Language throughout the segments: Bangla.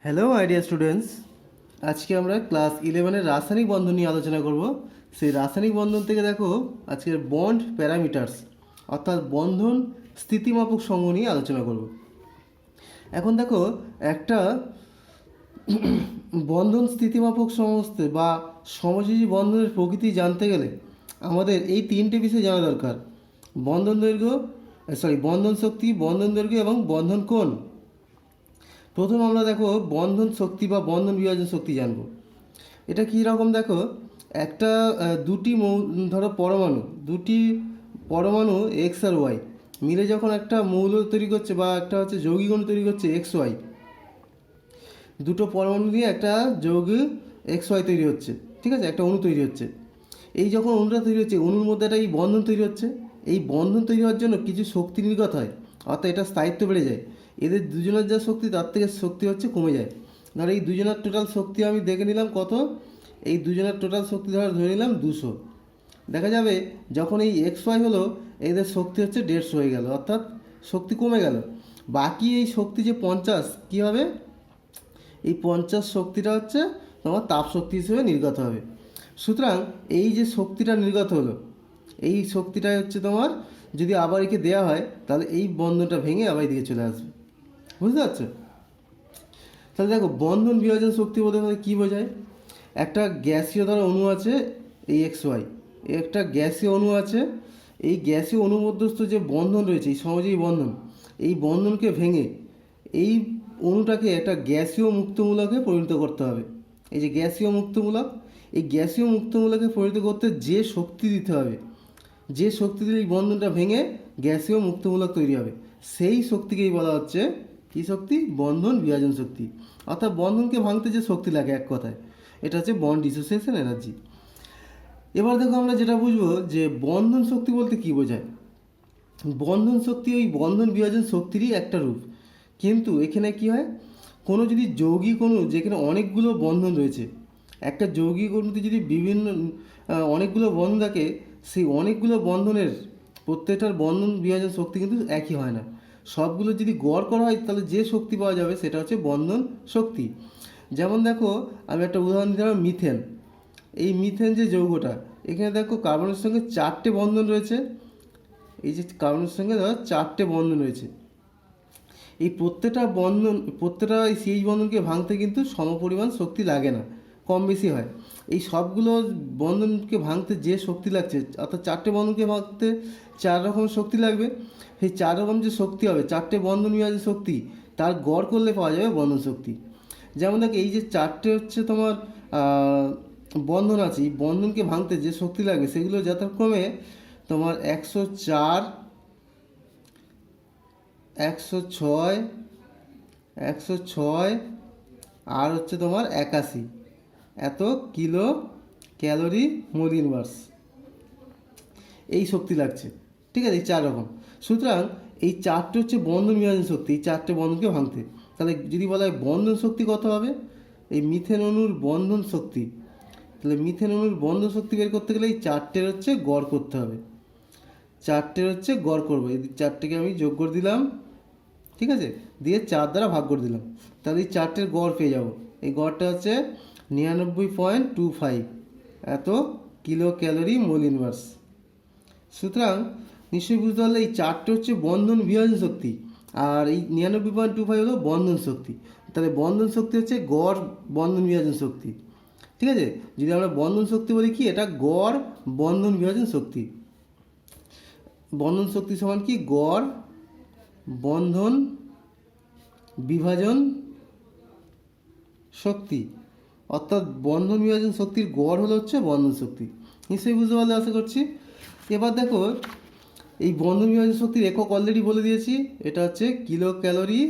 হ্যালো আইডিয়া স্টুডেন্টস, আজকে আমরা ক্লাস 11-এর রাসায়নিক বন্ধন নিয়ে আলোচনা করব। সেই রাসায়নিক বন্ধন থেকে দেখো আজকের বন্ড প্যারামিটার্স অর্থাৎ বন্ধন স্থিতিমাপক সমূহ নিয়ে আলোচনা করব। এখন দেখো একটা বন্ধন স্থিতিমাপক সমস্ত বা সমযোজী বন্ধনের প্রকৃতি জানতে গেলে আমাদের এই তিনটে বিষয় জানা দরকার: বন্ধন দৈর্ঘ্য, বন্ধন শক্তি, বন্ধন দৈর্ঘ্য এবং বন্ধন কোণ। প্রথম আমরা দেখো বন্ধন শক্তি বা বন্ধন বিভাজন শক্তি জানবো। এটা কী রকম দেখো, একটা ধরো দুটি পরমাণু এক্স আর ওয়াই মিলে যখন একটা মৌল তৈরি করছে বা একটা হচ্ছে যৌগিক অণু তৈরি করছে এক্স ওয়াই, দুটো পরমাণু দিয়ে একটা যৌগিক এক্স ওয়াই তৈরি হচ্ছে, ঠিক আছে, একটা অণু তৈরি হচ্ছে। এই যখন অণুটা তৈরি হচ্ছে অণুর মধ্যে একটা এই বন্ধন তৈরি হচ্ছে। এই বন্ধন তৈরি হওয়ার জন্য কিছু শক্তি নির্গত হয়, অর্থাৎ এটা স্থায়িত্ব বেড়ে যায়। এদের দুজনের যা শক্তি তার থেকে শক্তি হচ্ছে কমে যায়। ধর এই দুজনের টোটাল শক্তি আমি দেখে নিলাম কত, এই দুজনের টোটাল শক্তি ধরে নিলাম 200। দেখা যাবে যখন এই এক্স ওয়াই হলো এদের শক্তি হচ্ছে 150 হয়ে গেল, অর্থাৎ শক্তি কমে গেল। বাকি এই শক্তি যে 50 কী হবে, এই 50 শক্তিটা হচ্ছে তোমার তাপ শক্তি হিসেবে নির্গত হবে। সুতরাং এই যে শক্তিটা নির্গত হলো, এই শক্তিটাই হচ্ছে তোমার, যদি আবার একে দেওয়া হয় তাহলে এই বন্ধনটা ভেঙে আবার এদিকে চলে আসবে। বুঝতে পারছো? তাহলে দেখো বন্ধন বিভাজন শক্তি বলতে তাহলে কী বোঝায়? একটা গ্যাসীয় ধরো অণু আছে এই এক্স ওয়াই, একটা গ্যাসীয় অণু আছে। এই গ্যাসীয় অণু মধ্যস্থ যে বন্ধন রয়েছে এই সমযোজী বন্ধন, এই বন্ধনকে ভেঙে এই অণুটাকে একটা গ্যাসীয় মুক্তমূলকে পরিণত করতে হবে। এই যে গ্যাসীয় মুক্তমূলক, এই গ্যাসীয় মুক্তমূলকে পরিণত করতে যে শক্তি দিতে হবে, যে শক্তি দিলে এই বন্ধনটা ভেঙে গ্যাসীয় মুক্তমূলক তৈরি হবে, সেই শক্তিকেই বলা হচ্ছে কী শক্তি? বন্ধন বিভাজন শক্তি। অর্থাৎ বন্ধনকে ভাঙতে যে শক্তি লাগে এক কথায়, এটা হচ্ছে বন্ড ডিসোসিয়েশন এনার্জি। এবার দেখো আমরা যেটা বুঝবো যে বন্ধন শক্তি বলতে কী বোঝায়। বন্ধন শক্তি ওই বন্ধন বিভাজন শক্তিরই একটা রূপ, কিন্তু এখানে কি হয়, কোনো যদি যৌগিক অণু যেখানে অনেকগুলো বন্ধন রয়েছে, একটা যৌগিক অণুতে যদি অনেকগুলো বন্ধন থাকে, সেই অনেকগুলো বন্ধনের প্রত্যেকটার বন্ধন বিভাজন শক্তি কিন্তু একই হয় না। সবগুলো যদি গড় করা হয় তাহলে যে শক্তি পাওয়া যাবে সেটা হচ্ছে বন্ধন শক্তি। যেমন দেখো আমি একটা উদাহরণ দিলাম, মিথেন। এই মিথেন যে যৌগটা, এখানে দেখো কার্বনের সঙ্গে 4টে বন্ধন রয়েছে। এই যে কার্বনের সঙ্গে ধরো 4টে বন্ধন রয়েছে, এই প্রত্যেকটা এই সিএইচ বন্ধনকে ভাঙতে কিন্তু সমপরিমাণ শক্তি লাগে না, কম বেশি হয়। এই সবগুলো বন্ধনকে ভাঙতে যে শক্তি লাগছে, অর্থাৎ 4টে বন্ধনকে ভাঙতে 4 রকম শক্তি লাগবে। সেই 4 রকম যে শক্তি হবে, 4টে বন্ধন যে শক্তি, তার গড় করলে পাওয়া যাবে বন্ধন শক্তি। যেমন দেখো এই যে 4টে হচ্ছে তোমার বন্ধন আছে, এই বন্ধনকে ভাঙতে যে শক্তি লাগবে সেগুলো যথাক্রমে তোমার 104, 106, 106 আর হচ্ছে তোমার 81 এত কিলো ক্যালোরি মোল ইনভার্স এই শক্তি লাগছে, ঠিক আছে, এই 4 রকম। সুতরাং এই 4টে হচ্ছে বন্ধন বিভাজন শক্তি, এই 4টে বন্ধনকে ভাঙতে। তাহলে যদি বলা হয় বন্ধন শক্তি কত হবে, এই মিথেন অণুর বন্ধন শক্তি, তাহলে মিথেন অণুর বন্ধন শক্তি বের করতে গেলে এই 4টের হচ্ছে গড় করতে হবে। 4টের হচ্ছে গড় করবো, এই 4টেকে আমি যোগ করে দিলাম, ঠিক আছে, দিয়ে 4 দ্বারা ভাগ করে দিলাম, তাহলে এই 4টের গড় পেয়ে যাব। এই গড়টা হচ্ছে 99.25 এত কিলো ক্যালোরি মোল ইনভার্স। সুতরাং নিশ্চয়ই বুঝতে পারলে এই 4টে হচ্ছে বন্ধন বিভাজন শক্তি, আর এই 99.25 হলো বন্ধন শক্তি। তাহলে বন্ধন শক্তি হচ্ছে গড় বন্ধন বিভাজন শক্তি, ঠিক আছে। যদি আমরা বন্ধন শক্তি বলি কি, এটা গড় বন্ধন বিভাজন শক্তি। বন্ধন শক্তি সমান কি, গড় বন্ধন বিভাজন শক্তি, অর্থাৎ বন্ধন বিভাজন শক্তির গড় হলো হচ্ছে বন্ধন শক্তি। নিশ্চয়ই বুঝতে পারলে আশা করছি। এবার দেখো এই বন্ধন বিভাজন শক্তির একক অলরেডি বলে দিয়েছি, এটা হচ্ছে কিলো ক্যালোরি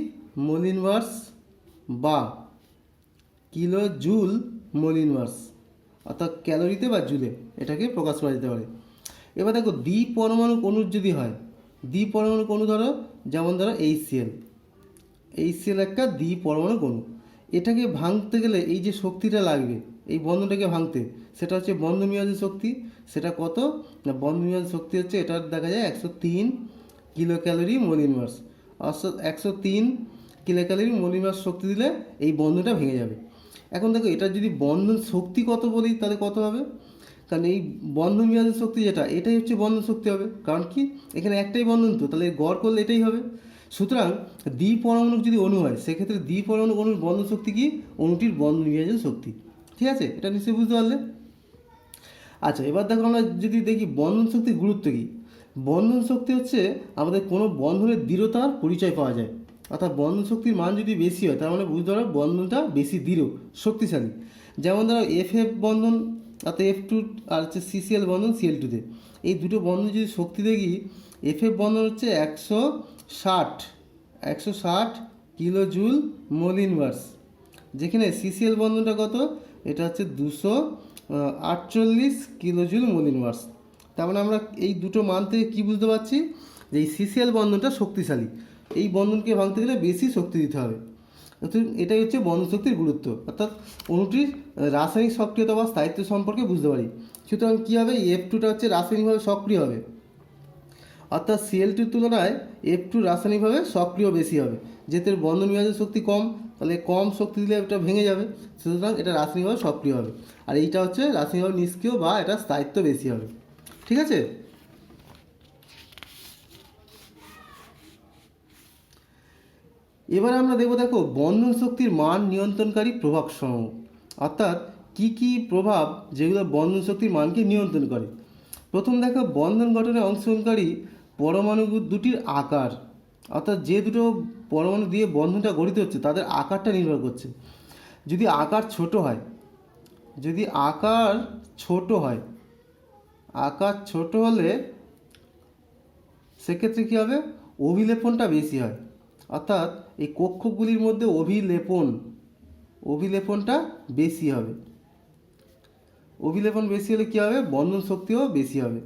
মোল ইনভার্স বা কিলো জুল মোল ইনভার্স, অর্থাৎ ক্যালোরিতে বা জুলে এটাকে প্রকাশ করা যেতে পারে। এবার দেখো দ্বিপরমাণু অণুর যদি হয়, দ্বিপরমাণু অণু ধরো, যেমন ধরো HCl একটা দ্বিপরমাণু অণু, এটাকে ভাঙতে গেলে এই যে শক্তিটা লাগবে এই বন্ধনটাকে ভাঙতে, সেটা হচ্ছে বন্ধন বিভাজন শক্তি। সেটা কত না, বন্ধন বিভাজন শক্তি হচ্ছে এটা দেখা যায় 103 কিলো ক্যালোরি মোল ইনভার্স, অর্থাৎ 103 কিলোক্যালোরি মোল ইনভার্স শক্তি দিলে এই বন্ধনটা ভেঙে যাবে। এখন দেখো এটার যদি বন্ধন শক্তি কত বলি তাহলে কত হবে, কারণ এই বন্ধন বিভাজন শক্তি যেটা এটাই হচ্ছে বন্ধন শক্তি হবে, কারণ কি এখানে একটাই বন্ধন, তো তাহলে গড় করলে এটাই হবে। সুতরাং দ্বিপরমাণুক যদি অণু হয় সেক্ষেত্রে দ্বিপরমাণুক অণুর বন্ধন শক্তি কি, অণুটির বন্ধন বিভাজন শক্তি। ঠিক আছে, এটা নিশ্চয়ই বুঝতে পারলে। আচ্ছা, এবার দেখো আমরা যদি দেখি বন্ধন শক্তির গুরুত্ব কী। বন্ধন শক্তি হচ্ছে আমাদের কোনো বন্ধনের দৃঢ়তার পরিচয় পাওয়া যায়, অর্থাৎ বন্ধন শক্তির মান যদি বেশি হয় তার মানে বুঝতে পারো বন্ধনটা বেশি দৃঢ় শক্তিশালী। যেমন ধরো FF বন্ধন অর্থাৎ F2 আর হচ্ছে CCl বন্ধন Cl2তে, এই দুটো বন্ধন যদি শক্তি দেখি, FF বন্ধন হচ্ছে 160 কিলো জুল মোল ইনভার্স, যেখানে CCl বন্ধনটা কত, এটা হচ্ছে 248 কিলো জুল মোল ইনভার্স। তার মানে আমরা এই দুটো মান থেকে কী বুঝতে পারছি, যে এই CCl বন্ধনটা শক্তিশালী, এই বন্ধনকে ভাঙতে গেলে বেশি শক্তি দিতে হবে। এটাই হচ্ছে বন্ধন শক্তির গুরুত্ব, অর্থাৎ অণুটির রাসায়নিক সক্রিয়তা বা স্থায়িত্ব সম্পর্কে বুঝতে পারি। সুতরাং কী হবে, F2টা হচ্ছে রাসায়নিকভাবে সক্রিয় হবে, অর্থাৎ Cl2-র তুলনায় F2 রাসায়নিকভাবে সক্রিয় বেশি হবে, যেহেতু এর বন্ধন বিভাজন শক্তি কম, তাহলে কম শক্তি দিলে এটা ভেঙে যাবে, সুতরাং এটা রাসায়নিকভাবে সক্রিয় হবে। আর এইটা হচ্ছে রাসায়নিকভাবে নিষ্ক্রিয় বা এটা স্থায়িত্ব বেশি হবে। ঠিক আছে, এবারে আমরা দেখো বন্ধন শক্তির মান নিয়ন্ত্রণকারী প্রভাব সমূহ, অর্থাৎ কি কি প্রভাব যেগুলো বন্ধন শক্তির মানকে নিয়ন্ত্রণ করে। প্রথম দেখো বন্ধন গঠনে অংশগ্রহণকারী পরমাণু দুটির আকার, অর্থাৎ যে দুটো পরমাণু দিয়ে বন্ধনটা গঠিত হচ্ছে তাদের আকারটা নির্ভর করছে। যদি আকার ছোট হয়, যদি আকার ছোট হলে সেক্ষেত্রে কী হবে, অভিলেপনটা বেশি হয়, অর্থাৎ এই কক্ষগুলির মধ্যে অভিলেপনটা বেশি হবে। অভিলেপন বেশি হলে কী হবে, বন্ধন শক্তিও বেশি হবে,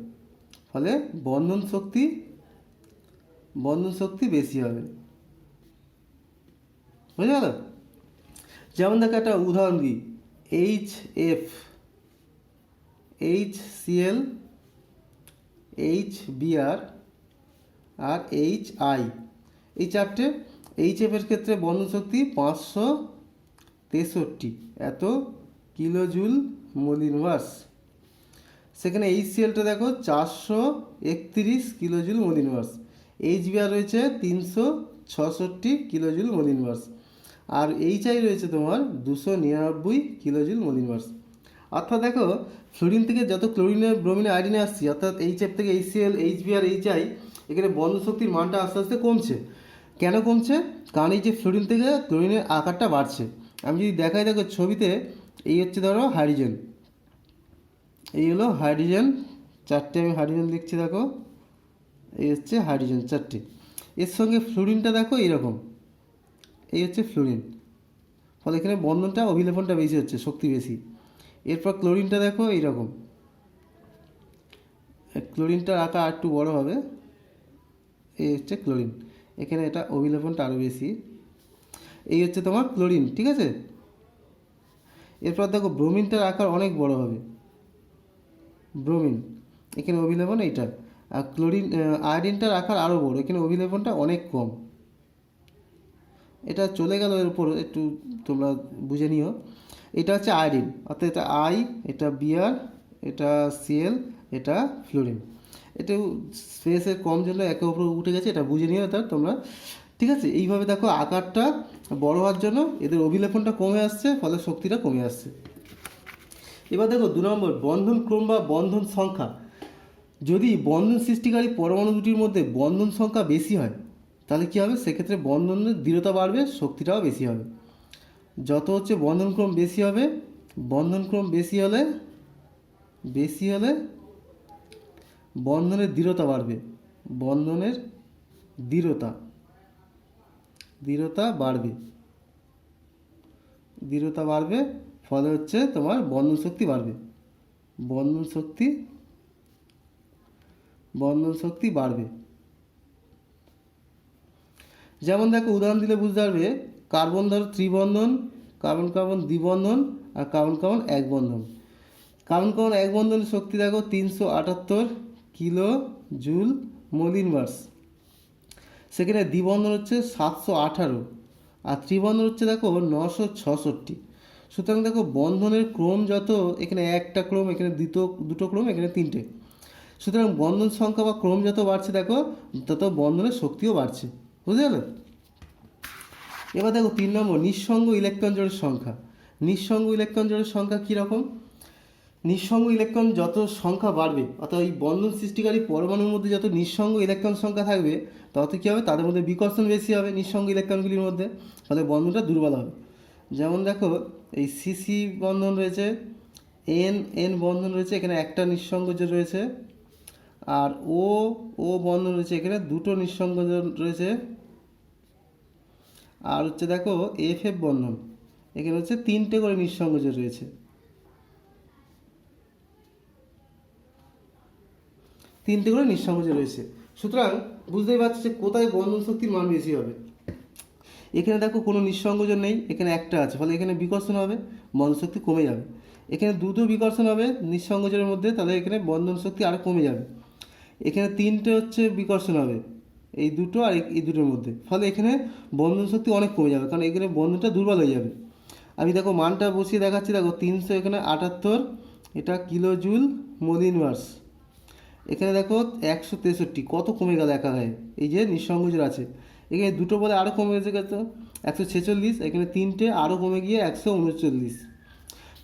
ফলে বন্ধন শক্তি বেশি হবে। বুঝে গেল? যেমন দেখো একটা উদাহরণ দিই, HF, HCl, HBr আর HI, এই চারটে। HF এর ক্ষেত্রে বন্ধন শক্তি 563 এত কিলো জুল মোল ইনভার্স, সেখানে HClটা দেখো 431 kilo joule mole inverse, HBr রয়েছে 366 কিলো জুল মোল ইনভার্স, আর HI রয়েছে তোমার 299 কিলো জুল মোল ইনভার্স। অর্থাৎ দেখো ফ্লোরিন থেকে যত ক্লোরিনে ব্রোমিনে আয়োডিনে আসছি, অর্থাৎ HF থেকে HCl, HBr, HI, এখানে বন্ধন শক্তির মানটা আস্তে আস্তে কমছে। কেন কমছে, কারণ এই যে ফ্লোরিন থেকে ক্লোরিনের আকারটা বাড়ছে। আমি যদি দেখাই দেখো ছবিতে, এই হচ্ছে ধরো হাইড্রোজেন, এই হলো হাইড্রোজেন, চারটে আমি হাইড্রোজেন লিখছি দেখো, এই হচ্ছে হাইড্রোজেন চারটে, এর সঙ্গে ফ্লোরিনটা দেখো এইরকম, এই হচ্ছে ফ্লোরিন, ফলে এখানে বন্ধনটা অভিলেপনটা বেশি হচ্ছে, শক্তি বেশি। এরপর ক্লোরিনটা দেখো এইরকম, ক্লোরিনটার আকার একটু বড় হবে, এই হচ্ছে ক্লোরিন, এখানে এটা অভিলেপনটা আরও বেশি, এই হচ্ছে তোমার ক্লোরিন। ঠিক আছে, এরপর দেখো ব্রোমিনটার আকার অনেক বড় হবে, ব্রোমিন, এখানে অভিলেপন এইটা, আর ক্লোরিন আয়োডিনটার আকার আরও বড়, এখানে অভিলেপনটা অনেক কম। এটা চলে গেল এর উপর, একটু তোমরা বুঝে নিও। এটা হচ্ছে আয়োডিন, অর্থাৎ এটা I, এটা Br, এটা Cl, এটা ফ্লোরিন। এটা স্পেসের কম জন্য একে অপর উঠে গেছে, এটা বুঝে নিও এটা তোমরা। ঠিক আছে, এইভাবে দেখো আকারটা বড় হওয়ার জন্য এদের অভিলেপনটা কমে আসছে, ফলে শক্তিটা কমে আসছে। এবার দেখো 2 নম্বর বন্ধন ক্রম বা বন্ধন সংখ্যা। যদি বন্ধন সৃষ্টিকারী পরমাণু দুটির মধ্যে বন্ধন সংখ্যা বেশি হয় তাহলে কী হবে, সেক্ষেত্রে বন্ধনের দৃঢ়তা বাড়বে, শক্তিটাও বেশি হবে। যত হচ্ছে বন্ধনক্রম বেশি হবে, বন্ধনক্রম বেশি হলে বন্ধনের দৃঢ়তা বাড়বে, বন্ধনের দৃঢ়তা বাড়বে, ফলে হচ্ছে তোমার বন্ধন শক্তি বাড়বে, বন্ধন শক্তি বাড়বে। যেমন দেখো উদাহরণ দিলে বুঝতে পারবে, কার্বন ধরো ত্রিবন্ধন, কার্বন কার্বন দ্বিবন্ধন আর কার্বন কার্বন এক বন্ধন। কার্বন কার্বন এক বন্ধনের শক্তি দেখো 378 কিলো জুল মোল ইনভার্স, সেখানে দ্বিবন্ধন হচ্ছে 718, আর ত্রিবন্ধন হচ্ছে দেখো 966। সুতরাং দেখো বন্ধনের ক্রম যত, এখানে একটা ক্রম, এখানে দুটো ক্রম, এখানে তিনটে। সুতরাং বন্ধন সংখ্যা বা ক্রম যত বাড়ছে দেখো তত বন্ধনের শক্তিও বাড়ছে। বুঝতে গেল? এবার দেখো 3 নম্বর, নিঃসঙ্গ ইলেকট্রন জোড়ের সংখ্যা। নিঃসঙ্গ ইলেকট্রন জোড়ের সংখ্যা কীরকম? নিঃসঙ্গ ইলেকট্রন যত সংখ্যা বাড়বে, অর্থাৎ এই বন্ধন সৃষ্টিকারী পরমাণুর মধ্যে যত নিঃসঙ্গ ইলেকট্রন সংখ্যা থাকবে তত কী হবে, তাদের মধ্যে বিকর্ষণ বেশি হবে নিঃসঙ্গ ইলেকট্রনগুলির মধ্যে, ফলে বন্ধনটা দুর্বল হবে। যেমন দেখো এই সিসি বন্ধন রয়েছে, এন এন বন্ধন রয়েছে, এখানে একটা নিঃসঙ্গ জোড় রয়েছে। আর ও ও বন্ধন রয়েছে, এখানে দুটো নিঃসঙ্গ জোড় রয়েছে। আর হচ্ছে দেখো এফ এফ বন্ধন, এখানে হচ্ছে তিনটে করে নিঃসঙ্গ জোড় রয়েছে, তিনটে করে নিঃসঙ্গ জোড় রয়েছে। সুতরাং বুঝতেই পারছি যে কোথায় বন্ধন শক্তির মান বেশি হবে। এখানে দেখো কোনো নিঃসংযোজন নেই, এখানে একটা আছে, ফলে এখানে বিকর্ষণ হবে, বন্ধন শক্তি কমে যাবে। এখানে দুটো বিকর্ষণ হবে নিঃসংযোজনের মধ্যে, তাহলে এখানে বন্ধন শক্তি আরও কমে যাবে। এখানে তিনটে হচ্ছে বিকর্ষণ হবে, এই দুটো আর এই দুটোর মধ্যে, ফলে এখানে বন্ধন শক্তি অনেক কমে যাবে, কারণ এখানে বন্ধনটা দুর্বল হয়ে যাবে। আমি দেখো মানটা বসিয়ে দেখাচ্ছি, দেখো 300 এখানে 78, এটা কিলো জুল মোল ইনভার্স। এখানে দেখো 163, কত কমে গেল একা গায়ে, এই যে নিঃসংযোজন আছে। এখানে দুটো বলে আরও কমে গেছে কত, 146, এখানে তিনটে আরও কমে গিয়ে 139।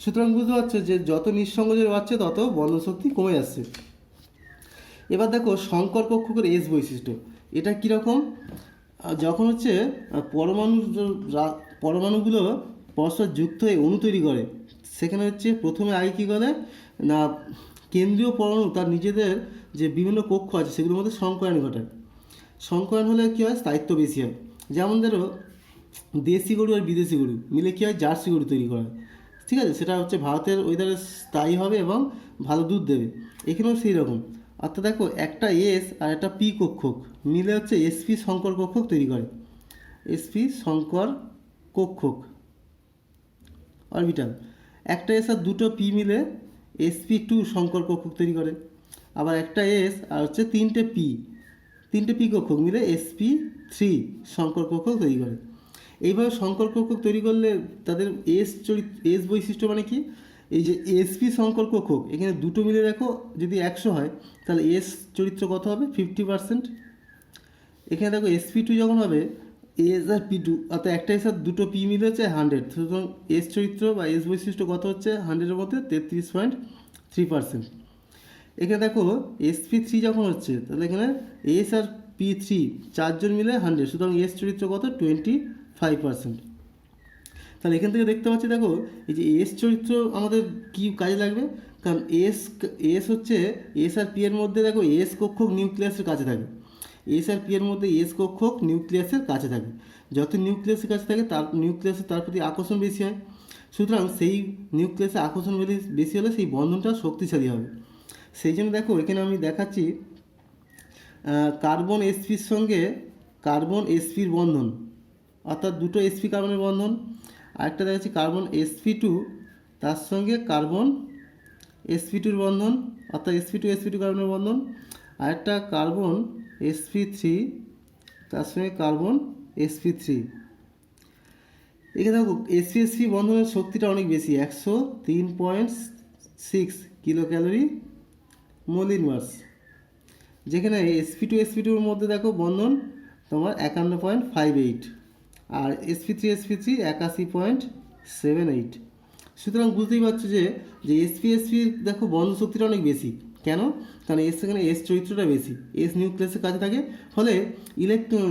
সুতরাং বুঝতে পারছো যে যত নিঃসংযোজন বাড়ছে তত বন্ধন শক্তি কমে যাচ্ছে। এবার দেখো সংকর কক্ষকের এস বৈশিষ্ট্য, এটা কীরকম? যখন হচ্ছে পরমাণুগুলো পরস্পর যুক্ত হয়ে অণু তৈরি করে, সেখানে হচ্ছে প্রথমে আগে কী করে না, কেন্দ্রীয় পরমাণু তার নিজেদের যে বিভিন্ন কক্ষ আছে সেগুলোর মধ্যে সংকরণ ঘটায়। সংকরণ হলে কী হয়, স্থায়িত্ব বেশি হয়। যেমন ধরো দেশি গরু আর বিদেশি গরু মিলে কী হয়, জার্সি গরু তৈরি করা হয়। ঠিক আছে, সেটা হচ্ছে ভারতের ওয়েদারে স্থায়ী হবে এবং ভালো দুধ দেবে। এখানেও সেই রকম। অর্থাৎ দেখো একটা এস আর একটা পি কক্ষক মিলে হচ্ছে এসপি সংকর কক্ষক তৈরি করে, এসপি সংকর কক্ষক অরবিটাল। একটা এস আর দুটো পি মিলে sp2 সংকর কক্ষক তৈরি করে। আবার একটা এস আর হচ্ছে তিনটে পি কক্ষক মিলে sp3 সংকর কক্ষক তৈরি করে। এইভাবে সংকর কক্ষক তৈরি করলে তাদের এস বৈশিষ্ট্য মানে কি, এই যে এসপি সংকর কক্ষক এখানে দুটো মিলে দেখো যদি 100 হয় তাহলে এস চরিত্র কত হবে, 50%। এখানে দেখো sp2 যখন হবে এস আর পি2, অর্থাৎ একটা এস আর দুটো পি মিলে হচ্ছে 100, সুতরাং এস চরিত্র বা এস বৈশিষ্ট্য কত হচ্ছে 100-এর মধ্যে 33.3%। এখানে দেখো sp3 যখন হচ্ছে তাহলে এখানে এস আর p3 চারজন মিলে 100, সুতরাং এস চরিত্র কত 25%। তাহলে এখান থেকে দেখতে পাচ্ছি দেখো এই যে এস চরিত্র আমাদের কি কাজে লাগবে, কারণ এস হচ্ছে এস আর পি এর মধ্যে দেখো এস কক্ষক নিউক্লিয়াসের কাছে থাকে, এস আর পি এর মধ্যে এস কক্ষক নিউক্লিয়াসের কাছে থাকে। যত নিউক্লিয়াসের কাছে থাকে তার নিউক্লিয়াসের তার প্রতি আকর্ষণ বেশি হয়। সুতরাং সেই নিউক্লিয়াসের আকর্ষণ বেশি হলে সেই বন্ধনটা শক্তিশালী হবে। সেই জন্য দেখো এখানে আমি দেখাচ্ছি কার্বন এসপির সঙ্গে কার্বন এসপির বন্ধন, অর্থাৎ দুটো এসপি কার্বনের বন্ধন। আরেকটা দেখাচ্ছি কার্বন sp2 তার সঙ্গে কার্বন sp2-র বন্ধন, অর্থাৎ sp2 কার্বনের বন্ধন। আরেকটা কার্বন sp3 তার সঙ্গে কার্বন sp3। এখানে দেখো sp বন্ধনের শক্তিটা অনেক বেশি, 103.6 কিলো ক্যালোরি মোল ইনভার্স। যেখানে sp2-র মধ্যে দেখো বন্ধন তোমার 51.58, আর sp3 81.78। সুতরাং বুঝতেই পারছো যে sp দেখো বন্ধন শক্তিটা অনেক বেশি। কেন? কারণ সেখানে এস চরিত্রটা বেশি, এস নিউক্লিয়াসের কাছে থাকে, ফলে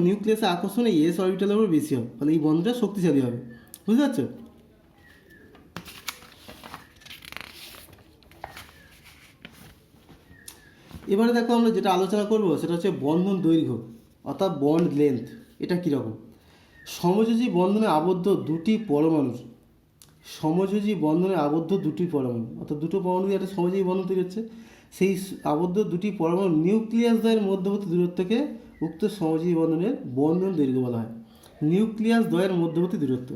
নিউক্লিয়াসের আকর্ষণ এই এস অরবিটালের উপর বেশি হয়, ফলে এই বন্ধনটা শক্তিশালী হবে। বুঝতে পারছো? এবারে দেখো আমরা যেটা আলোচনা করব সেটা হচ্ছে বন্ধন দৈর্ঘ্য, অর্থাৎ বন্ড লেন্থ। এটা কীরকম? সমযোজী বন্ধনে আবদ্ধ দুটি পরমাণু, অর্থাৎ দুটো পরমাণু একটা সমযোজী বন্ধন তৈরি হচ্ছে, সেই আবদ্ধ দুটি পরমাণু নিউক্লিয়াস দ্বয়ের মধ্যবর্তী দূরত্বকে উক্ত সমযোজী বন্ধনের বন্ধন দৈর্ঘ্য বলা হয়। নিউক্লিয়াস দ্বয়ের মধ্যবর্তী দূরত্ব,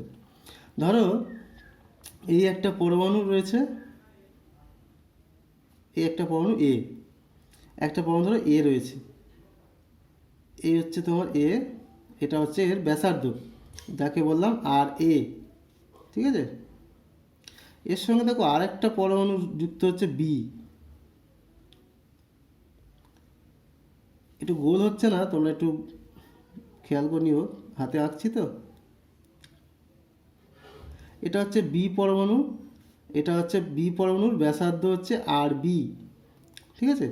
ধরো এই একটা পরমাণু রয়েছে, এই একটা পরমাণু এ, একটা পরমাণু ধরো এ রয়েছে, এই হচ্ছে তোমার এ, এটা হচ্ছে এর ব্যাসার্ধ, যাকে বললাম আর এ, ঠিক আছে। এর সঙ্গে দেখো আর একটা পরমাণু যুক্ত হচ্ছে বি। একটু গোল হচ্ছে না, তোমরা একটু খেয়াল করে নিও, হাতে আঁকছি তো। এটা হচ্ছে বি পরমাণু, এটা হচ্ছে বি পরমাণুর ব্যাসার্ধ হচ্ছে আর বি, ঠিক আছে।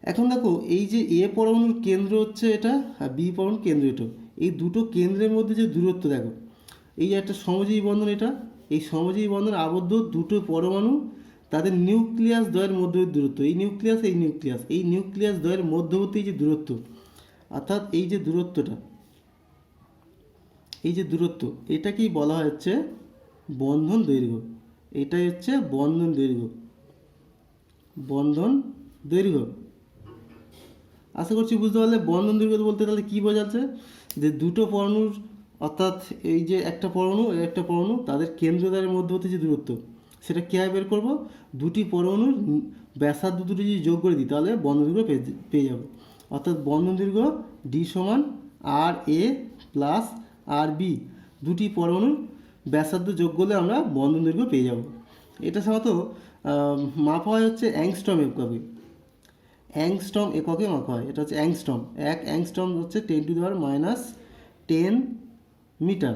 এখন দেখো এই যে এ পরমাণুর কেন্দ্র হচ্ছে এটা আর বি পরমাণুর কেন্দ্র এটা, এই দুটো কেন্দ্রের মধ্যে যে দূরত্ব দেখো, এই যে একটা সমযোজী বন্ধন, এটা এই সমযোজী বন্ধন আবদ্ধ দুটো পরমাণু, তাদের নিউক্লিয়াস দ্বয়ের মধ্যবর্তী দূরত্ব, এই নিউক্লিয়াস এই নিউক্লিয়াস, এই নিউক্লিয়াস দ্বয়ের মধ্যবর্তী যে দূরত্ব, অর্থাৎ এই যে দূরত্বটা, এই যে দূরত্ব, এটাকেই বলা হচ্ছে বন্ধন দৈর্ঘ্য। এটাই হচ্ছে বন্ধন দৈর্ঘ্য, বন্ধন দৈর্ঘ্য। আশা করছি বুঝতে পারলে। বন্ধন দৈর্ঘ্য বলতে তাহলে কী বোঝাচ্ছে, যে দুটো পরমাণুর, অর্থাৎ এই যে একটা পরমাণু এই একটা পরমাণু, তাদের কেন্দ্রদ্বয়ের মধ্যবর্তী যে দূরত্ব, সেটা কীভাবে বের করবো, দুটি পরমাণুর ব্যাসার্ধ দুটো যদি যোগ করে দিই তাহলে বন্ধন দৈর্ঘ্য পেয়ে যাবো। অর্থাৎ বন্ধন দৈর্ঘ্য ডি সমান আর এ প্লাস আর বি, দুটি পরমাণুর ব্যাসার্ধ যোগ করলে আমরা বন্ধন দৈর্ঘ্য পেয়ে যাব। এটা সাধারণত মাপা হয় হচ্ছে অ্যাংস্ট্রম এককে, অ্যাংস্ট্রম এককে মাপা হয়। এটা হচ্ছে অ্যাংস্ট্রম, এক অ্যাংস্ট্রম হচ্ছে 10⁻⁻10 মিটার,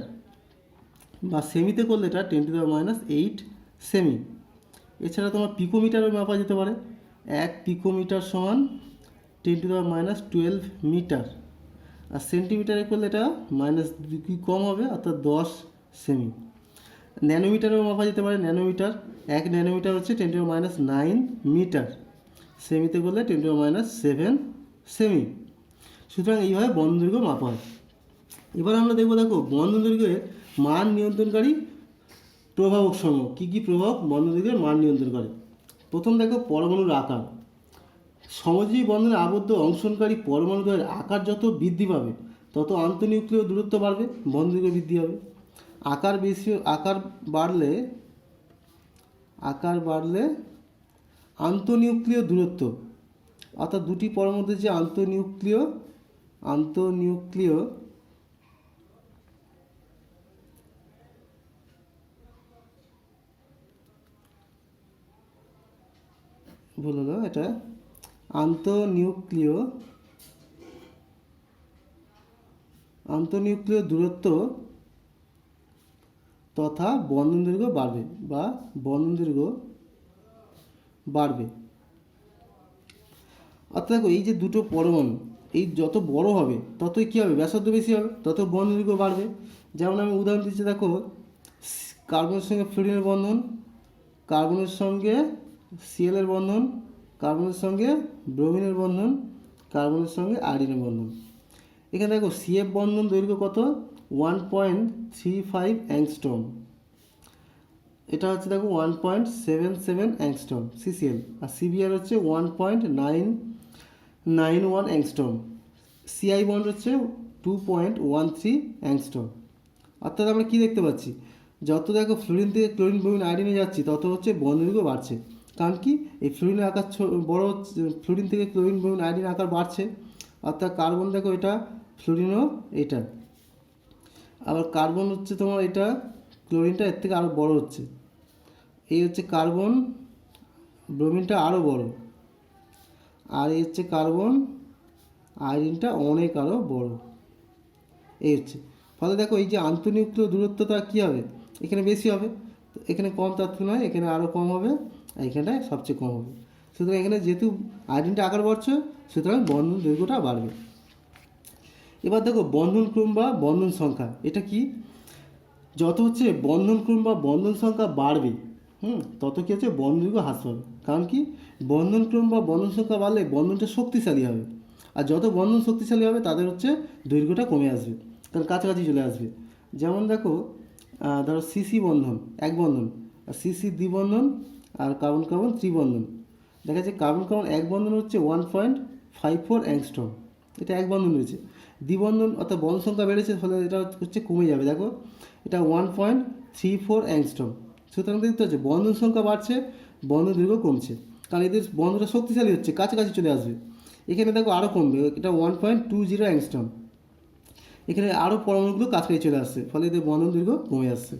বা সেমিতে করলে এটা 10⁻⁸ সেমি। এছাড়া তোমার পিকোমিটারও মাপা যেতে পারে, এক পিকোমিটার সমান 10⁻12 মিটার, আর সেন্টিমিটারে করলে এটা মাইনাস কি কম হবে, অর্থাৎ 10 সেমি। ন্যানোমিটারেও মাপা যেতে পারে, ন্যানোমিটার, এক ন্যানোমিটার হচ্ছে 10⁻9 মিটার, সেমিতে করলে 10⁻7 সেমি। সুতরাং এইভাবে বন্ধন দৈর্ঘ্য মাপা হয়। এবার আমরা দেখবো, দেখো বন্ধন দৈর্ঘ্যের মান নিয়ন্ত্রণকারী প্রভাবক সমূহ, কী কী প্রভাব বন্ধন দৈর্ঘ্যের মান নিয়ন্ত্রণ করে। প্রথম দেখো পরমাণুর আকার। সমযোজী বন্ধনে আবদ্ধ অংশনকারী পরমাণুদ্বয়ের আকার যত বৃদ্ধি পাবে তত আন্তঃনিউক্লীয় দূরত্ব বাড়বে, বন্ধন দৈর্ঘ্য বৃদ্ধি হবে। আকার বেশি, আকার বাড়লে আন্তঃনিউক্লীয় দূরত্ব, অর্থাৎ দুটি পরমাণুর মধ্যে যে আন্তঃনিউক্লীয় ভুল হলো, এটা আন্তঃনিউক্লীয় দূরত্ব তথা বন্ধন দৈর্ঘ্য বাড়বে, বা বন্ধন দৈর্ঘ্য বাড়বে। অর্থাৎ দেখো এই যে দুটো পরমাণু, এই যত বড় হবে ততই কী হবে, ব্যাসার্ধ বেশি হবে, তত বন্ধন দৈর্ঘ্য বাড়বে। যেমন আমি উদাহরণ দিচ্ছি, দেখো কার্বনের সঙ্গে ফ্লোরিনের বন্ধন, কার্বনের সঙ্গে সিএলের বন্ধন, কার্বনের সঙ্গে ব্রোমিনের বন্ধন, কার্বনের সঙ্গে আয়োডিনের বন্ধন। এখানে দেখো সিএফ বন্ধন দৈর্ঘ্য কত, 1.35 অ্যাংস্ট্রম, এটা হচ্ছে দেখো 1.77 অ্যাংস্ট্রম সিসিএল, আর সিবিআর হচ্ছে 1.991 অ্যাংস্ট্রম, সিআই বন্ড হচ্ছে 2.13 অ্যাংস্ট্রম। অর্থাৎ আমরা কী দেখতে পাচ্ছি, যত দেখো ফ্লোরিন থেকে ক্লোরিন ব্রোমিন আয়োডিনে যাচ্ছি তত হচ্ছে বন্ধন দৈর্ঘ্য বাড়ছে। কারণ কি, এই ফ্লোরিনের আকার বড় হচ্ছে, ফ্লোরিন থেকে ক্লোরিন ব্রোমিন আয়োডিন আকার বাড়ছে। অর্থাৎ কার্বন দেখো এটা ফ্লোরিনও এটা, আবার কার্বন হচ্ছে তোমার এটা, ক্লোরিনটা এর থেকে আরও বড় হচ্ছে, এই হচ্ছে কার্বন, ব্রোমিনটা আরও বড়, আর এই হচ্ছে কার্বন, আয়োডিনটা অনেক আরও বড়, এই হচ্ছে। ফলে দেখো এই যে আন্তঃনিউক্লীয় দূরত্বটা কী হবে, এখানে বেশি হবে, এখানে কম তার তুলনায় এখানে আরও কম হবে, আর এখানটায় সবচেয়ে কম হবে। সুতরাং এখানে যেহেতু আয়োডিনটা আকার বাড়ছে, সুতরাং বন্ধন দৈর্ঘ্যটা বাড়বে। এবার দেখো বন্ধন ক্রম বা বন্ধন সংখ্যা, এটা কি, যত হচ্ছে বন্ধন ক্রম বা বন্ধন সংখ্যা বাড়বে, তত কী হচ্ছে বন্ধন দৈর্ঘ্য হ্রাস পাবে। কারণ কি, বন্ধন ক্রম বা বন্ধন সংখ্যা বাড়লে বন্ধনটা শক্তিশালী হবে, আর যত বন্ধন শক্তিশালী হবে তাদের হচ্ছে দৈর্ঘ্যটা কমে আসবে, কারণ কাছাকাছি চলে আসবে। যেমন দেখো ধরো সিসি বন্ধন এক বন্ধন, আর সিসি দ্বিবন্ধন, আর কার্বন কার্বন ত্রিবন্ধন। দেখা যাচ্ছে কার্বন কার্বন এক বন্ধন হচ্ছে 1.54 অ্যাংস্ট্রম, এটা এক বন্ধন রয়েছে। দ্বিবন্ধন অর্থাৎ বন্ধন সংখ্যা বেড়েছে, ফলে এটা হচ্ছে কমে যাবে, দেখো এটা 1.34 অ্যাংস্ট্রম। সুতরাং দেখতে হচ্ছে বন্ধন সংখ্যা বাড়ছে, বন্ধন দৈর্ঘ্য কমছে, কারণ এদের বন্ধনটা শক্তিশালী হচ্ছে, কাছাকাছি চলে আসবে। এখানে দেখো আরও কমবে, এটা 1.20 অ্যাংস্ট্রম। এখানে আরও পরমাণুগুলো কাছাকাছি চলে আসছে, ফলে এদের বন্ধন দৈর্ঘ্য কমে আসছে।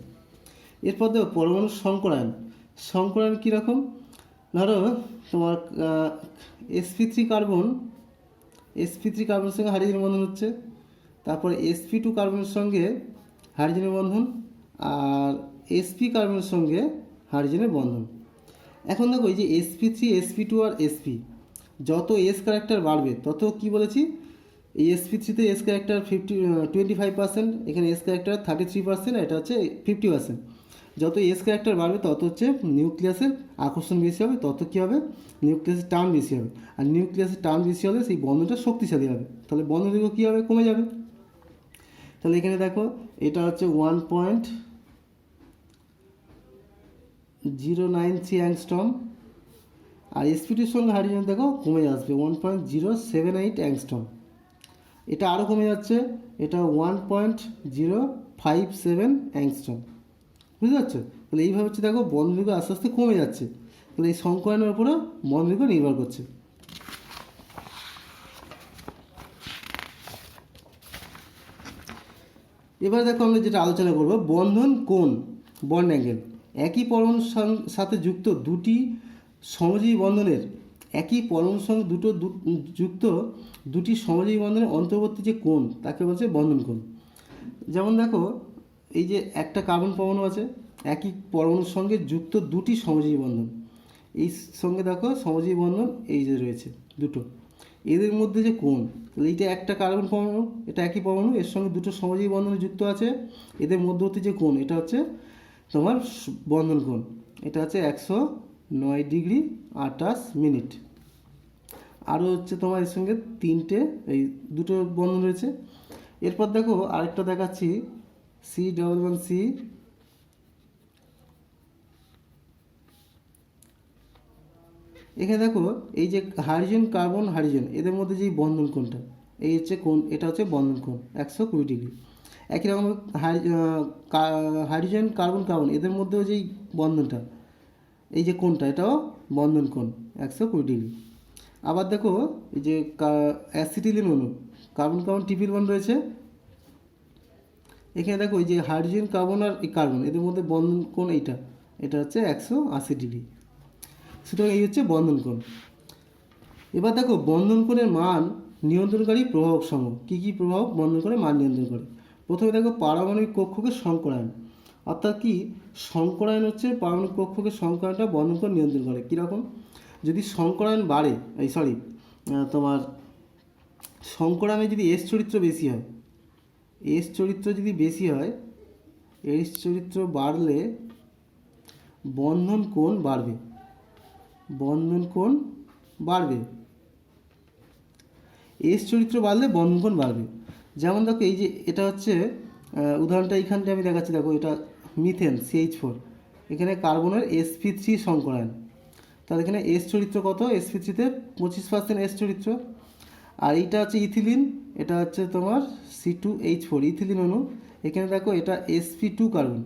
এরপর দেখো পরমাণু সংকরায়ন। সংকরায়ন কীরকম? ধরো তোমার sp3 কার্বনের সঙ্গে হাইড্রোজেন বন্ধন হচ্ছে, তারপরে sp2 কার্বনের সঙ্গে হাইড্রোজেনের বন্ধন, আর sp কার্বনের সঙ্গে হাইড্রোজেনের বন্ধন। এখন দেখো এই যে sp3, sp2 আর sp, যত s ক্যারেক্টার বাড়বে তত কি বলেছি, এই sp3-তে s ক্যারেক্টার 25%, এখানে s ক্যারেক্টার 33%, এটা হচ্ছে 50%। যত এস ক্যারেক্টার বাড়বে তত হচ্ছে নিউক্লিয়াসের আকর্ষণ বেশি হবে, তত কী হবে, নিউক্লিয়াসের টার্ন বেশি হবে। আর নিউক্লিয়াসের টার্ন বেশি হলে সেই বন্ধনটা শক্তিশালী হবে, তাহলে বন্ধন দৈর্ঘ্য কী হবে, কমে যাবে। তাহলে এখানে দেখো এটা হচ্ছে 1.093 অ্যাংস্ট্রম, আর sp2-র সঙ্গে হাইড্রোজেন দেখো কমে আসবে 1.078 অ্যাংস্ট্রম। এটা আরও কমে যাচ্ছে, এটা 1.057 অ্যাংস্ট্রম। বুঝতে পারছো? তাহলে এইভাবে হচ্ছে দেখো বন্ধন দৈর্ঘ্য আস্তে আস্তে কমে যাচ্ছে, তাহলে এই সংকরায়নের উপরেও বন্ধন দৈর্ঘ্য নির্ভর করছে। এবার দেখো আমরা যেটা আলোচনা করব, বন্ধন কোণ, বন্ড অ্যাঙ্গেল। একই পরমাণুর সাথে যুক্ত দুটি সমজীবী বন্ধনের, একই পরমাণুর সঙ্গে যুক্ত দুটি সমজীবী বন্ধনের অন্তর্বর্তী যে কোণ তাকে বলছে বন্ধন কোণ। যেমন দেখো এই যে একটা কার্বন পরমাণু আছে, একই পরমাণুর সঙ্গে যুক্ত দুটি সমজীবী বন্ধন, এই সঙ্গে দেখো সমজীবী বন্ধন এই যে রয়েছে দুটো, এদের মধ্যে যে কোণ, তাহলে এইটা একটা কার্বন পরমাণু, এটা একই পরমাণু, এর সঙ্গে দুটো সমজীবী বন্ধনে যুক্ত আছে, এদের মধ্যবর্তী যে কোণ এটা হচ্ছে তোমার বন্ধন কোণ, এটা হচ্ছে 109°28'। আরও হচ্ছে তোমার এর সঙ্গে তিনটে এই দুটো বন্ধন রয়েছে। এরপর দেখো আরেকটা দেখাচ্ছি, C11C, এখানে দেখো এই যে হাইড্রোজেন কার্বন হাইড্রোজেন এদের মধ্যে যে বন্ধন কোণটা, এই হচ্ছে কোণ, এটা হচ্ছে বন্ধন কোণ 120°। একই রকম হাইড্রোজেন কার্বন কার্বন এদের মধ্যেও যেই বন্ধনটা, এই যে কোণটা, এটাও বন্ধন কোণ 120°। আবার দেখো এই যে অ্যাসিটিলিন অণু, কার্বন কার্বন ট্রিপল বন্ড রয়েছে, এখানে দেখো এই যে হাইড্রোজেন কার্বন আর কার্বন এদের মধ্যে বন্ধন কোণ এইটা, এটা হচ্ছে 180°। সুতরাং এই হচ্ছে বন্ধন কোণ। এবার দেখো বন্ধন কোণের মান নিয়ন্ত্রণকারী প্রভাবক সমূহ, কী কী প্রভাবক বন্ধন কোণের মান নিয়ন্ত্রণ করে। প্রথমে দেখো পারমাণবিক কক্ষকে সংকরায়ন, অর্থাৎ কি সংকরায়ন হচ্ছে পারমাণবিক কক্ষকে সংকরায়নটা বন্ধন কোণ নিয়ন্ত্রণ করে। কীরকম, যদি সংকরায়ন বাড়ে, তোমার সংকরায়নে যদি এস চরিত্র বেশি হয়, এস চরিত্র যদি বেশি হয়, এস চরিত্র বাড়লে বন্ধন কোণ বাড়বে, বন্ধন কোণ বাড়বে, এস চরিত্র বাড়লে বন্ধন কোণ বাড়বে। যেমন দেখো এই যে এটা হচ্ছে উদাহরণটা এইখানটা আমি দেখাচ্ছি, দেখো এটা মিথেন CH4, এখানে কার্বনের sp3 সংকরায়ন, তাহলে এখানে এস চরিত্র কত, sp3-তে 25% এস চরিত্র। আর এইটা হচ্ছে ইথিলিন, এটা হচ্ছে তোমার C2H4 ইথিলিন অণু, এখানে দেখো এটা sp2 কার্বন,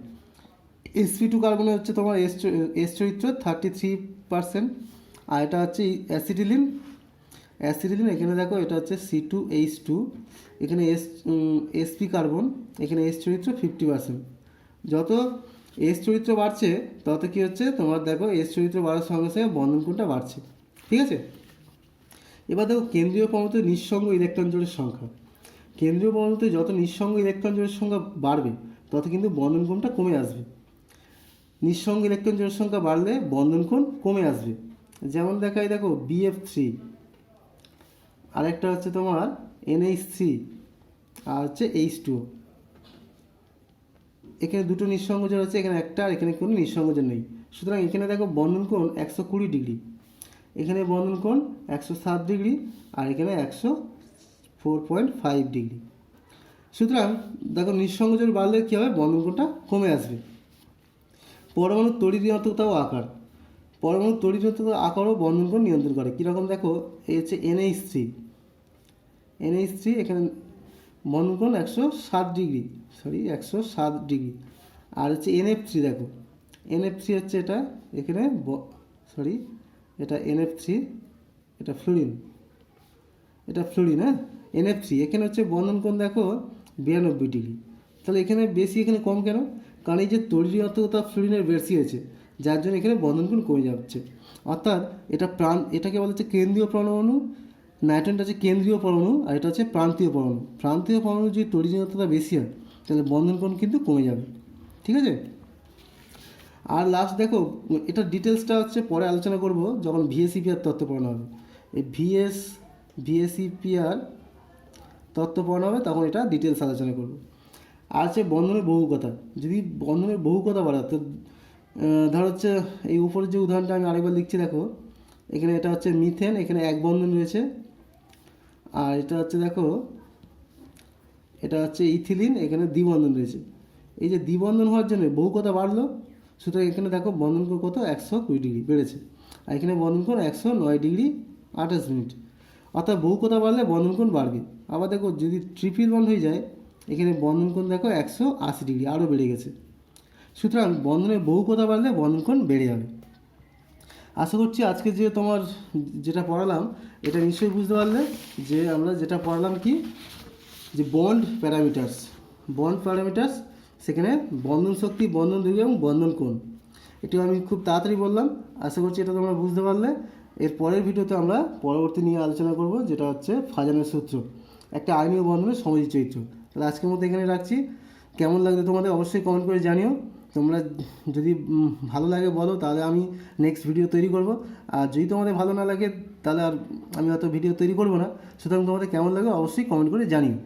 sp2 কার্বনে হচ্ছে তোমার এস চরিত্র 33%। আর এটা হচ্ছে অ্যাসিটিলিন, এখানে দেখো এটা হচ্ছে C2H2, এখানে sp কার্বন, এখানে এস চরিত্র 50%। যত এস চরিত্র বাড়ছে তত কী হচ্ছে তোমার দেখো এস চরিত্র বাড়ার সঙ্গে সঙ্গে বন্ধন কোণটা বাড়ছে। ঠিক আছে, এবার দেখো কেন্দ্রীয় পরমাণুতে নিঃসঙ্গ ইলেকট্রন জোড়ের সংখ্যা, কেন্দ্রীয় পরমাণুতে যত নিঃসঙ্গ ইলেকট্রন জোড়ের সংখ্যা বাড়বে তত কিন্তু বন্ধন কোণটা কমে আসবে, নিঃসঙ্গ ইলেকট্রন জোড়ের সংখ্যা বাড়লে বন্ধন কোণ কমে আসবে। যেমন দেখায় দেখো BF3, আরেকটা হচ্ছে তোমার NH3, আর হচ্ছে H2O, এখানে দুটো নিঃসঙ্গ জোড় আছে, এখানে একটা, আর এখানে কোনো নিঃসঙ্গ জোড় নেই। সুতরাং এখানে দেখো বন্ধন কোণ 120°, এখানে বন্ধন কোণ 107°, আর এখানে 104.5°। সুতরাং দেখো নিঃসঙ্গ জোড় বাড়লে কী হবে, বন্ধন কোণটা কমে আসবে। পরমাণুর তড়িৎ ও আকার, পরমাণুর তড়িৎ আকারও বন্ধন কোণ নিয়ন্ত্রণ করে। কীরকম দেখো এই হচ্ছে NH3, এখানে বন্ধন কোণ 107°, আর হচ্ছে NF3, দেখো NF3 হচ্ছে এটা, এখানে এটা NF3, এটা ফ্লোরিন, হ্যাঁ NF3, এখানে হচ্ছে বন্ধন কোণ দেখো 92 ডিগ্রি। তাহলে এখানে বেশি, এখানে কম কেন? কারণ এই যে তড়িৎ ঋণাত্মকতা ফ্লুরিনের বেশি আছে, যার জন্য এখানে বন্ধন কোণ কমে যাচ্ছে। অর্থাৎ এটাকে বলা হচ্ছে কেন্দ্রীয় পরমাণু, নাইট্রোজেনটা হচ্ছে কেন্দ্রীয় পরমাণু, আর এটা হচ্ছে প্রান্তীয় পরমাণু। প্রান্তীয় পরমাণু যদি তড়িৎ ঋণাত্মকতা বেশি হয় তাহলে বন্ধন কোণ কিন্তু কমে যাবে। ঠিক আছে। আর লাস্ট দেখো, এটা ডিটেলসটা হচ্ছে পরে আলোচনা করব যখন ভিএসইপিআর তত্ত্ব পড়ানো হবে। এই ভিএসইপিআর তত্ত্ব পড়ানো হবে তখন এটা ডিটেলস আলোচনা করব। আর হচ্ছে বন্ধনের বহুকতা। যদি বন্ধনের বহুকতা বাড়ায় তো ধর হচ্ছে এই উপরের যে উদাহরণটা আমি আরেকবার লিখছি দেখো, এখানে এটা হচ্ছে মিথেন, এখানে এক বন্ধন রয়েছে। আর এটা হচ্ছে দেখো, এটা হচ্ছে ইথিলিন, এখানে দ্বিবন্ধন রয়েছে। এই যে দ্বিবন্ধন হওয়ার জন্য বহুকতা বাড়লো, সুতরাং এখানে দেখো বন্ধন কোণ কত 120 ডিগ্রি বেড়েছে, আর এখানে বন্ধন কোণ 109 ডিগ্রি 28 মিনিট। অর্থাৎ বহুকতা বাড়লে বন্ধন কোণ বাড়বে। আবার দেখো যদি ট্রিপল বন্ড হয়ে যায়, এখানে বন্ধন কোণ দেখো 180 ডিগ্রি, আরও বেড়ে গেছে। সুতরাং বন্ধনের বহুকতা বাড়লে বন্ধন কোণ বেড়ে যাবে। আশা করছি আজকে যে তোমার যেটা পড়ালাম এটা নিশ্চয়ই বুঝতে পারলে, যে আমরা যেটা পড়ালাম কি, যে বন্ড প্যারামিটার্স, সেখানে বন্ধন শক্তি, বন্ধন দৈর্ঘ্য এবং বন্ধন কোণ, এটিও আমি খুব তাড়াতাড়ি বললাম। আশা করছি এটা তোমরা বুঝতে পারলে। এর পরের ভিডিওতে আমরা পরবর্তী নিয়ে আলোচনা করব, যেটা হচ্ছে ফাজনের সূত্র, একটা আয়নীয় বন্ধনের সমযোজী চরিত্র। তাহলে আজকের মতো এখানে রাখছি। কেমন লাগবে তোমাদের অবশ্যই কমেন্ট করে জানিও। তোমরা যদি ভালো লাগে বলো, তাহলে আমি নেক্সট ভিডিও তৈরি করব। আর যদি তোমাদের ভালো না লাগে তাহলে আর আমি অত ভিডিও তৈরি করব না। সুতরাং তোমাদের কেমন লাগে অবশ্যই কমেন্ট করে জানিও।